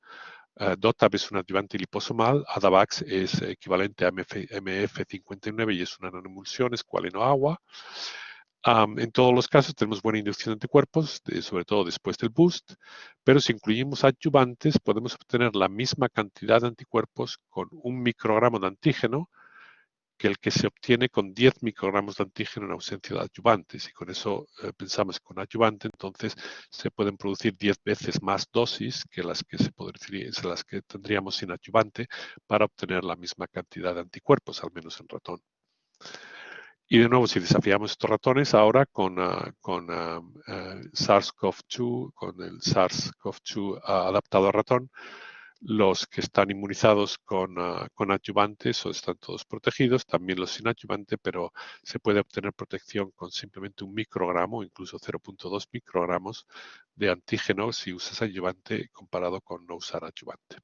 DOTAP es un adyuvante liposomal, ADAVAX es equivalente a MF59 y es una nanoemulsión, es agua. En todos los casos tenemos buena inducción de anticuerpos, sobre todo después del boost, pero si incluimos adyuvantes podemos obtener la misma cantidad de anticuerpos con 1 microgramo de antígeno que el que se obtiene con 10 microgramos de antígeno en ausencia de adyuvantes. Y con eso pensamos que con adyuvante entonces se pueden producir 10 veces más dosis que las que tendríamos sin adyuvante para obtener la misma cantidad de anticuerpos, al menos en ratón. Y de nuevo, si desafiamos estos ratones ahora con SARS-CoV-2, con el SARS-CoV-2 adaptado a ratón, Los que están inmunizados con adyuvantes o están todos protegidos, también los sin adyuvante, pero se puede obtener protección con simplemente 1 microgramo, incluso 0,2 microgramos de antígeno si usas adyuvante comparado con no usar adyuvante.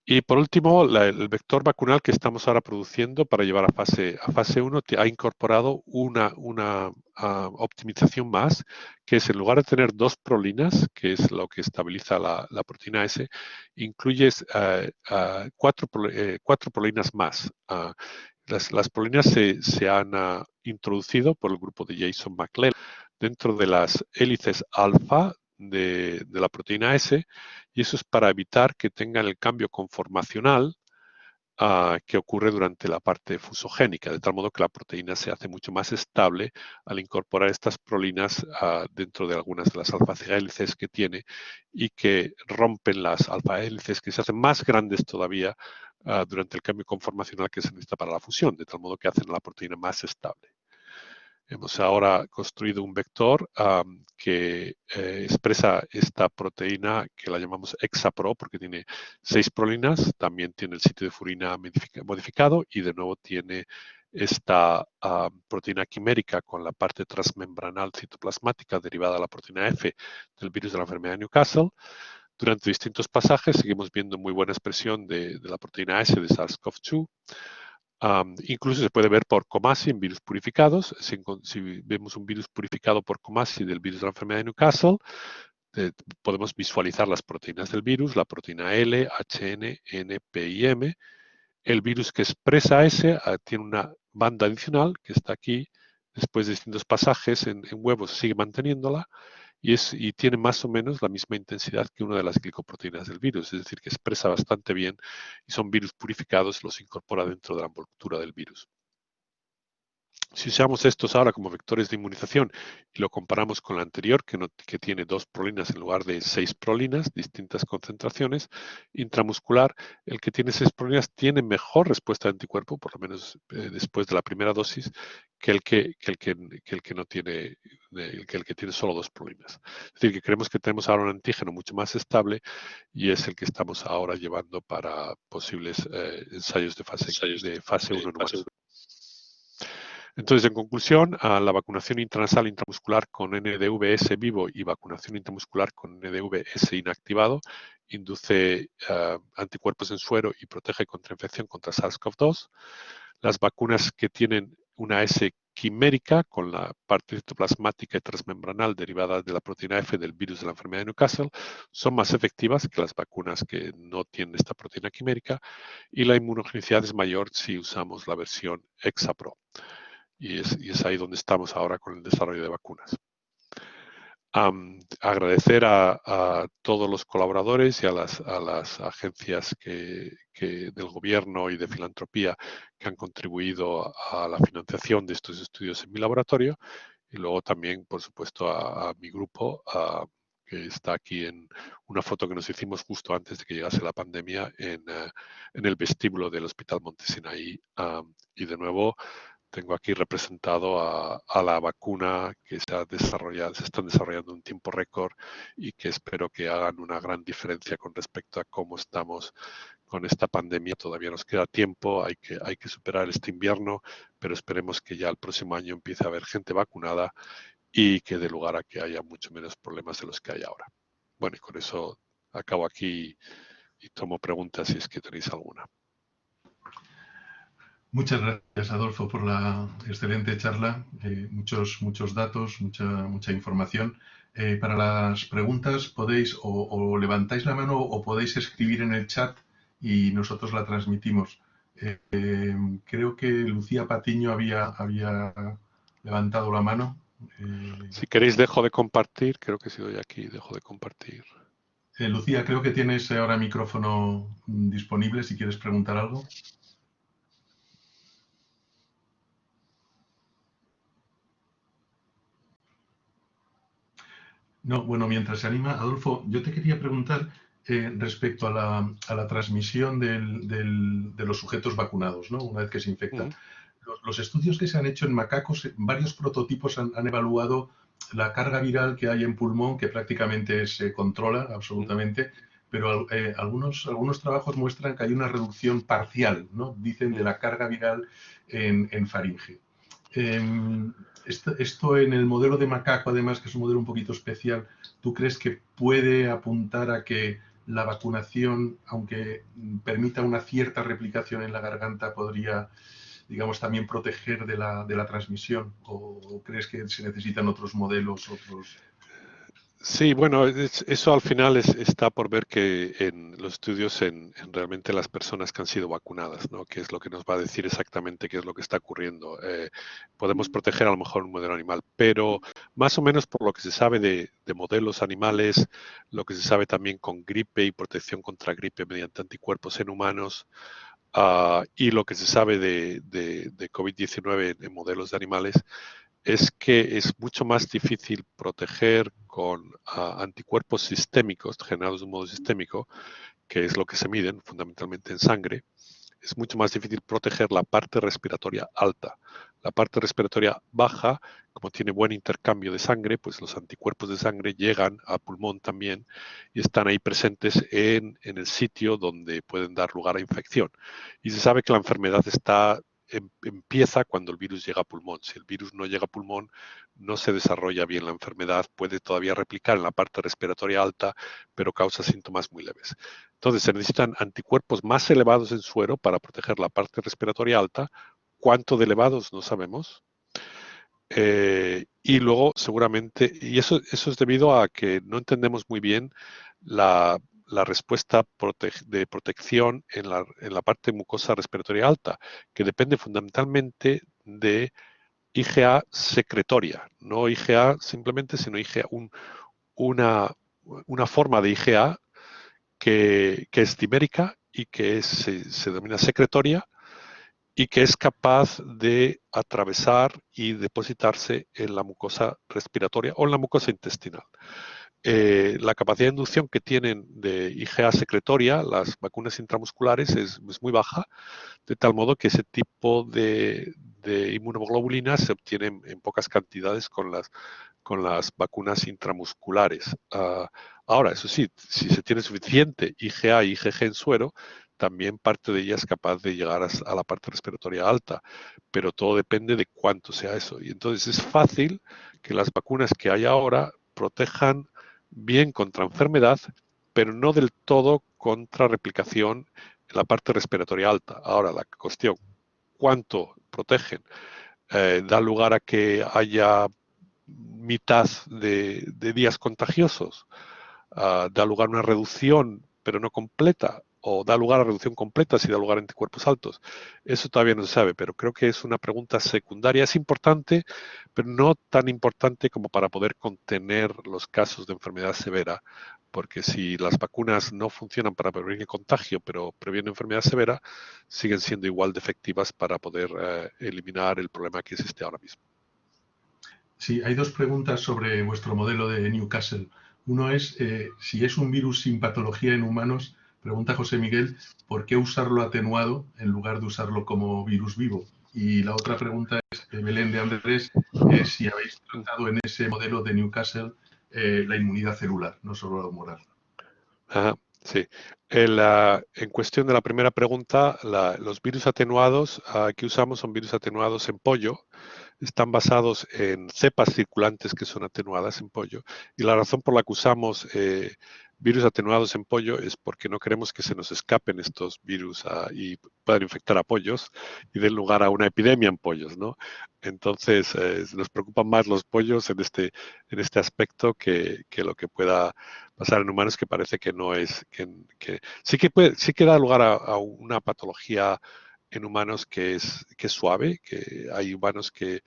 Y por último, el vector vacunal que estamos ahora produciendo para llevar a fase 1 ha incorporado una optimización más, que es en lugar de tener 2 prolinas, que es lo que estabiliza la proteína S, incluyes 4 prolinas más. Las prolinas se han introducido por el grupo de Jason McLellan dentro de las hélices alfa de la proteína S, y eso es para evitar que tengan el cambio conformacional que ocurre durante la parte fusogénica, de tal modo que la proteína se hace mucho más estable al incorporar estas prolinas dentro de algunas de las alfa-hélices que tiene y que rompen las alfa-hélices, que se hacen más grandes todavía durante el cambio conformacional que se necesita para la fusión, de tal modo que hacen a la proteína más estable. Hemos ahora construido un vector que expresa esta proteína que la llamamos ExaPro porque tiene 6 prolinas, también tiene el sitio de furina modificado y de nuevo tiene esta proteína quimérica con la parte transmembranal citoplasmática derivada de la proteína F del virus de la enfermedad de Newcastle. Durante distintos pasajes seguimos viendo muy buena expresión de la proteína S de SARS-CoV-2. Incluso se puede ver por COMASI en virus purificados. Si vemos un virus purificado por COMASI del virus de la enfermedad de Newcastle, podemos visualizar las proteínas del virus, la proteína L, HN, N, P y M. El virus que expresa S tiene una banda adicional que está aquí. Después de distintos pasajes en huevos sigue manteniéndola y tiene más o menos la misma intensidad que una de las glicoproteínas del virus, es decir, que expresa bastante bien y son virus purificados, los incorpora dentro de la envoltura del virus. Si usamos estos ahora como vectores de inmunización y lo comparamos con la anterior, que tiene 2 prolinas en lugar de 6 prolinas, distintas concentraciones, intramuscular, el que tiene 6 prolinas tiene mejor respuesta de anticuerpo, por lo menos después de la primera dosis, que el que no tiene, el que tiene solo 2 prolinas. Es decir, que creemos que tenemos ahora un antígeno mucho más estable y es el que estamos ahora llevando para posibles ensayos de fase 1 en humanos. Entonces, en conclusión, la vacunación intranasal intramuscular con NDVS vivo y vacunación intramuscular con NDVS inactivado induce anticuerpos en suero y protege contra infección contra SARS-CoV-2. Las vacunas que tienen una S quimérica con la parte citoplasmática y transmembranal derivada de la proteína F del virus de la enfermedad de Newcastle son más efectivas que las vacunas que no tienen esta proteína quimérica y la inmunogenicidad es mayor si usamos la versión ExaPro. Y es ahí donde estamos ahora con el desarrollo de vacunas. Agradecer a todos los colaboradores y a las agencias del gobierno y de filantropía que han contribuido a la financiación de estos estudios en mi laboratorio y luego también, por supuesto, a mi grupo que está aquí en una foto que nos hicimos justo antes de que llegase la pandemia en el vestíbulo del Hospital Monte Sinaí. Y de nuevo, tengo aquí representado a la vacuna que se están desarrollando en tiempo récord y que espero que hagan una gran diferencia con respecto a cómo estamos con esta pandemia. Todavía nos queda tiempo, hay que superar este invierno, pero esperemos que ya el próximo año empiece a haber gente vacunada y que dé lugar a que haya mucho menos problemas de los que hay ahora. Bueno, y con eso acabo aquí y tomo preguntas si es que tenéis alguna. Muchas gracias, Adolfo, por la excelente charla. Muchos datos, mucha información. Para las preguntas podéis o levantáis la mano o podéis escribir en el chat y nosotros la transmitimos. Creo que Lucía Patiño había levantado la mano. Si queréis dejo de compartir, creo que si doy aquí dejo de compartir. Lucía, creo que tienes ahora micrófono disponible si quieres preguntar algo. No, bueno, mientras se anima, Adolfo, yo te quería preguntar respecto a la transmisión de los sujetos vacunados, ¿no? Una vez que se infectan. Los estudios que se han hecho en macacos, varios prototipos han evaluado la carga viral que hay en pulmón, que prácticamente se controla absolutamente, pero algunos trabajos muestran que hay una reducción parcial, ¿no? Dicen, de la carga viral en faringe. Esto en el modelo de macaco, además, que es un modelo un poquito especial, ¿tú crees que puede apuntar a que la vacunación, aunque permita una cierta replicación en la garganta, podría, digamos, también proteger de la transmisión? ¿O crees que se necesitan otros modelos, otros? Sí, bueno, eso al final está por ver que en los estudios en realmente las personas que han sido vacunadas, ¿no? Que es lo que nos va a decir exactamente qué es lo que está ocurriendo. Podemos proteger a lo mejor un modelo animal, pero más o menos por lo que se sabe de modelos animales, lo que se sabe también con gripe y protección contra gripe mediante anticuerpos en humanos, y lo que se sabe de COVID-19 en modelos de animales, es que es mucho más difícil proteger con anticuerpos sistémicos generados de un modo sistémico, que es lo que se miden fundamentalmente en sangre. Es mucho más difícil proteger la parte respiratoria alta. La parte respiratoria baja, como tiene buen intercambio de sangre, pues los anticuerpos de sangre llegan a pulmón también y están ahí presentes en el sitio donde pueden dar lugar a infección. Y se sabe que la enfermedad empieza cuando el virus llega a pulmón. Si el virus no llega a pulmón, no se desarrolla bien la enfermedad, puede todavía replicar en la parte respiratoria alta, pero causa síntomas muy leves. Entonces, se necesitan anticuerpos más elevados en suero para proteger la parte respiratoria alta. ¿Cuánto de elevados? No sabemos. Y luego, seguramente, y eso es debido a que no entendemos muy bien la respuesta de protección en la parte mucosa respiratoria alta, que depende fundamentalmente de IgA secretoria, no IgA simplemente, sino IgA, una forma de IgA que es dimérica y que se denomina secretoria y que es capaz de atravesar y depositarse en la mucosa respiratoria o en la mucosa intestinal. La capacidad de inducción que tienen de IgA secretoria las vacunas intramusculares es muy baja, de tal modo que ese tipo de inmunoglobulinas se obtienen en pocas cantidades con las vacunas intramusculares. Ahora, eso sí, si se tiene suficiente IgA y IgG en suero, también parte de ella es capaz de llegar a la parte respiratoria alta, pero todo depende de cuánto sea eso. Y entonces es fácil que las vacunas que hay ahora protejan bien contra enfermedad, pero no del todo contra replicación en la parte respiratoria alta. Ahora, la cuestión, ¿cuánto protegen? Da lugar a que haya mitad de días contagiosos, da lugar a una reducción, pero no completa, o da lugar a reducción completa si da lugar a anticuerpos altos. Eso todavía no se sabe, pero creo que es una pregunta secundaria. Es importante, pero no tan importante como para poder contener los casos de enfermedad severa, porque si las vacunas no funcionan para prevenir el contagio, pero previenen enfermedad severa, siguen siendo igual de efectivas para poder eliminar el problema que existe ahora mismo. Sí, hay dos preguntas sobre vuestro modelo de Newcastle. Uno es, si es un virus sin patología en humanos, pregunta José Miguel, ¿por qué usarlo atenuado en lugar de usarlo como virus vivo? Y la otra pregunta es, Belén de Andrés, si habéis tratado en ese modelo de Newcastle la inmunidad celular, no solo la humoral. Ajá, sí. En cuestión de la primera pregunta, los virus atenuados que usamos son virus atenuados en pollo. Están basados en cepas circulantes que son atenuadas en pollo. Y la razón por la que usamos virus atenuados en pollo es porque no queremos que se nos escapen estos virus y puedan infectar a pollos y den lugar a una epidemia en pollos, ¿no? Entonces, nos preocupan más los pollos en este aspecto que lo que pueda pasar en humanos, que parece que no es, sí que da lugar a una patología en humanos que es suave, que hay humanos que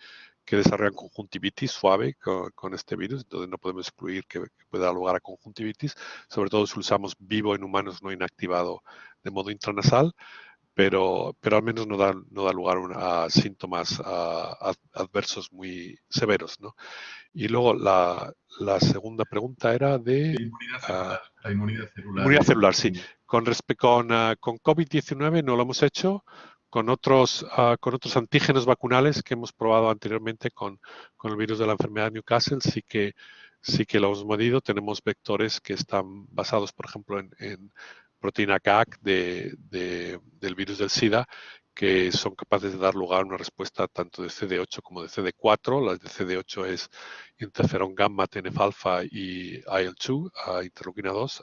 desarrollan conjuntivitis suave con este virus, entonces no podemos excluir que pueda dar lugar a conjuntivitis, sobre todo si lo usamos vivo en humanos no inactivado de modo intranasal, pero al menos no da lugar a síntomas adversos muy severos, ¿no? Y luego la segunda pregunta era de... Inmunidad celular, la inmunidad celular. Inmunidad celular, sí. Con COVID-19 no lo hemos hecho. Con otros antígenos vacunales que hemos probado anteriormente con el virus de la enfermedad de Newcastle, sí sí que lo hemos medido. Tenemos vectores que están basados, por ejemplo, en proteína GAG del virus del SIDA, que son capaces de dar lugar a una respuesta tanto de CD8 como de CD4. Las de CD8 es interferón gamma, TNF-alfa y IL-2, interleuquina 2,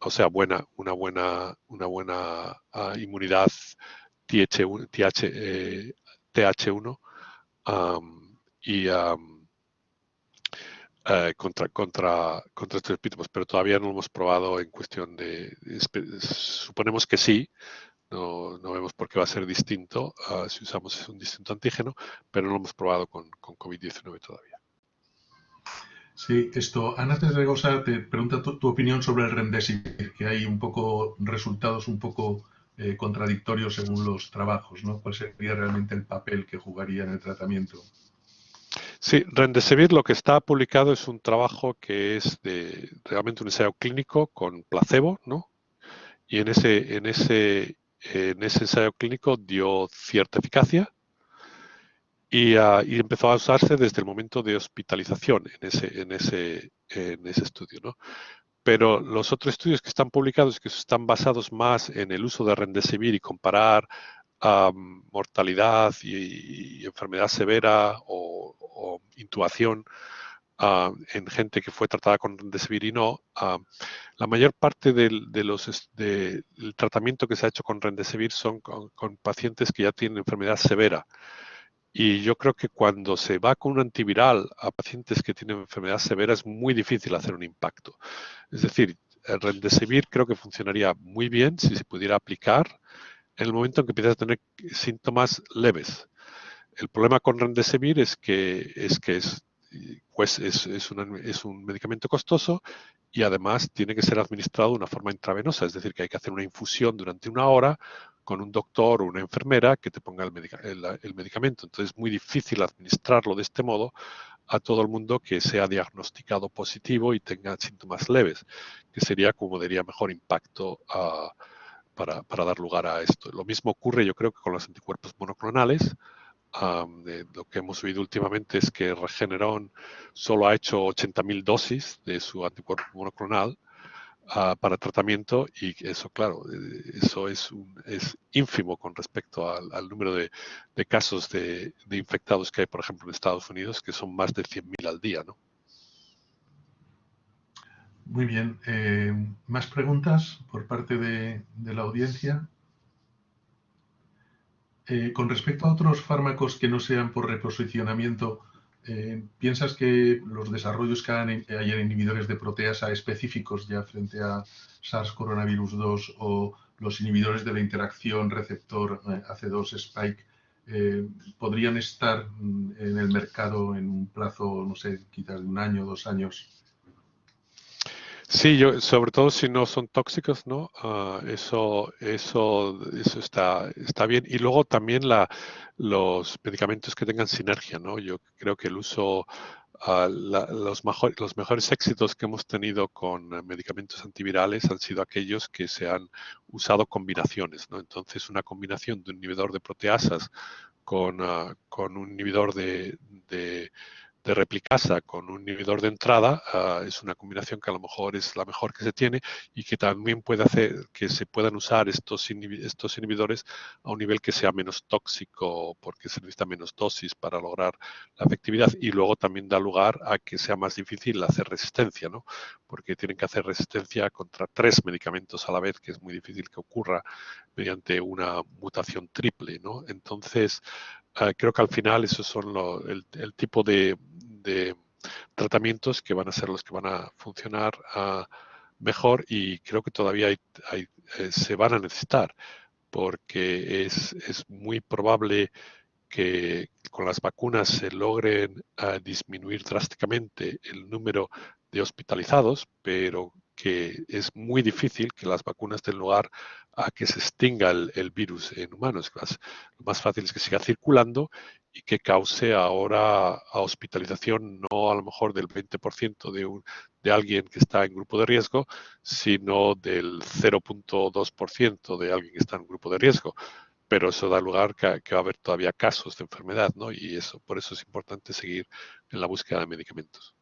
o sea, una buena inmunidad TH1 y contra estos epítopos, pero todavía no lo hemos probado en cuestión suponemos que sí. No vemos por qué va a ser distinto si usamos un distinto antígeno, pero no lo hemos probado con COVID-19 todavía. Sí, Ana Terregosa te pregunta tu opinión sobre el Remdesivir, que hay un poco resultados un poco contradictorios según los trabajos, ¿no? ¿Cuál sería realmente el papel que jugaría en el tratamiento? Sí, Remdesivir lo que está publicado es un trabajo que es realmente un ensayo clínico con placebo, ¿no? Y en ese ensayo clínico dio cierta eficacia y empezó a usarse desde el momento de hospitalización en ese estudio, ¿no? Pero los otros estudios que están publicados, que están basados más en el uso de Remdesivir y comparar mortalidad y enfermedad severa o intubación en gente que fue tratada con Remdesivir y no, la mayor parte del tratamiento que se ha hecho con Remdesivir son con pacientes que ya tienen enfermedad severa. Y yo creo que cuando se va con un antiviral a pacientes que tienen enfermedad severa es muy difícil hacer un impacto. Es decir, el Remdesivir creo que funcionaría muy bien si se pudiera aplicar en el momento en que empiezas a tener síntomas leves. El problema con Remdesivir es un medicamento costoso y además tiene que ser administrado de una forma intravenosa, es decir, que hay que hacer una infusión durante 1 hora con un doctor o una enfermera que te ponga el medicamento. Entonces es muy difícil administrarlo de este modo a todo el mundo que sea diagnosticado positivo y tenga síntomas leves, que sería como diría mejor impacto para dar lugar a esto. Lo mismo ocurre yo creo que con los anticuerpos monoclonales. Lo que hemos oído últimamente es que Regeneron solo ha hecho 80.000 dosis de su anticuerpo monoclonal para tratamiento y eso, claro, eso es ínfimo con respecto al número de casos de infectados que hay, por ejemplo, en Estados Unidos, que son más de 100.000 al día, ¿no? Muy bien. ¿Más preguntas por parte de la audiencia? Con respecto a otros fármacos que no sean por reposicionamiento, ¿piensas que los desarrollos que hay en inhibidores de proteasa específicos ya frente a SARS-CoV-2 o los inhibidores de la interacción receptor AC2 Spike podrían estar en el mercado en un plazo, no sé, quizás de 1 año, 2 años? Sí, sobre todo si no son tóxicos, ¿no? Eso está bien. Y luego también los medicamentos que tengan sinergia, ¿no? Yo creo que el uso, los mejores éxitos que hemos tenido con medicamentos antivirales han sido aquellos que se han usado combinaciones, ¿no? Entonces, una combinación de un inhibidor de proteasas con un inhibidor de replicasa con un inhibidor de entrada es una combinación que a lo mejor es la mejor que se tiene y que también puede hacer que se puedan usar estos inhibidores a un nivel que sea menos tóxico porque se necesita menos dosis para lograr la efectividad y luego también da lugar a que sea más difícil hacer resistencia, ¿no? Porque tienen que hacer resistencia contra 3 medicamentos a la vez, que es muy difícil que ocurra mediante una mutación triple, ¿no? Entonces, creo que al final esos son el tipo de tratamientos que van a ser los que van a funcionar mejor y creo que todavía se van a necesitar porque es muy probable que con las vacunas se logren disminuir drásticamente el número de hospitalizados, pero que es muy difícil que las vacunas den lugar a que se extinga el virus en humanos. Lo más fácil es que siga circulando y que cause ahora a hospitalización no a lo mejor del 20% de alguien que está en grupo de riesgo, sino del 0.2% de alguien que está en grupo de riesgo. Pero eso da lugar que va a haber todavía casos de enfermedad, ¿no? Y por eso es importante seguir en la búsqueda de medicamentos.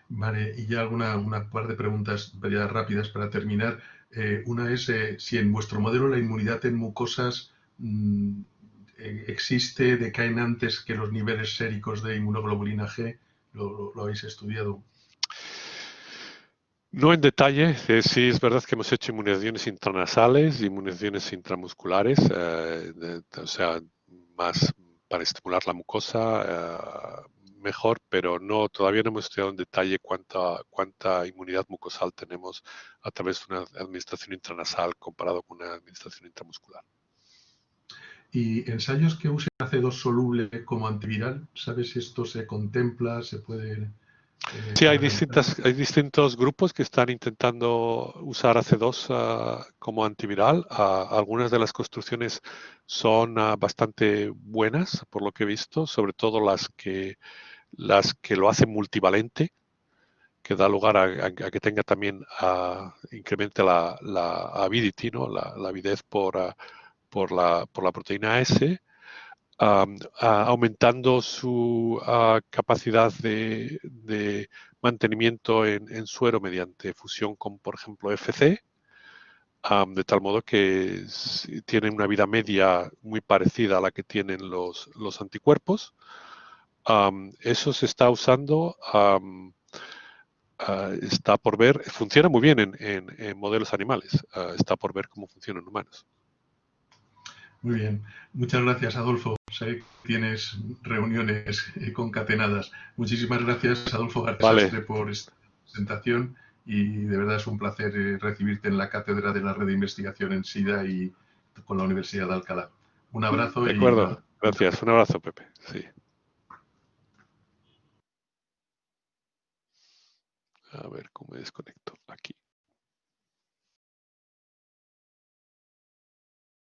Vale, y ya una par de preguntas ya rápidas para terminar. Una es si en vuestro modelo la inmunidad en mucosas existe, decaen antes que los niveles séricos de inmunoglobulina G. ¿Lo habéis estudiado? No en detalle, sí es verdad que hemos hecho inmunizaciones intranasales, inmunizaciones intramusculares, o sea, más para estimular la mucosa, mejor, pero no, todavía no hemos estudiado en detalle cuánta inmunidad mucosal tenemos a través de una administración intranasal comparado con una administración intramuscular. ¿Y ensayos que usen AC2 soluble como antiviral? ¿Sabes si esto se contempla, se puede Sí, realizar? hay distintos grupos que están intentando usar AC2 como antiviral. Algunas de las construcciones son bastante buenas, por lo que he visto, sobre todo las que lo hacen multivalente, que da lugar a que tenga también, incremente la avidity, ¿no? La avidez por la proteína S. Aumentando su capacidad de mantenimiento en suero mediante fusión con, por ejemplo, FC, de tal modo que tienen una vida media muy parecida a la que tienen los anticuerpos. Eso se está usando, está por ver, funciona muy bien en modelos animales, está por ver cómo funciona en humanos. Muy bien. Muchas gracias, Adolfo. Sé que tienes reuniones concatenadas. Muchísimas gracias, Adolfo García Vale, Sastre, por esta presentación y de verdad es un placer recibirte en la cátedra de la red de investigación en SIDA y con la Universidad de Alcalá. Un abrazo de y acuerdo. nada. Gracias. Un abrazo, Pepe. Sí. A ver cómo me desconecto.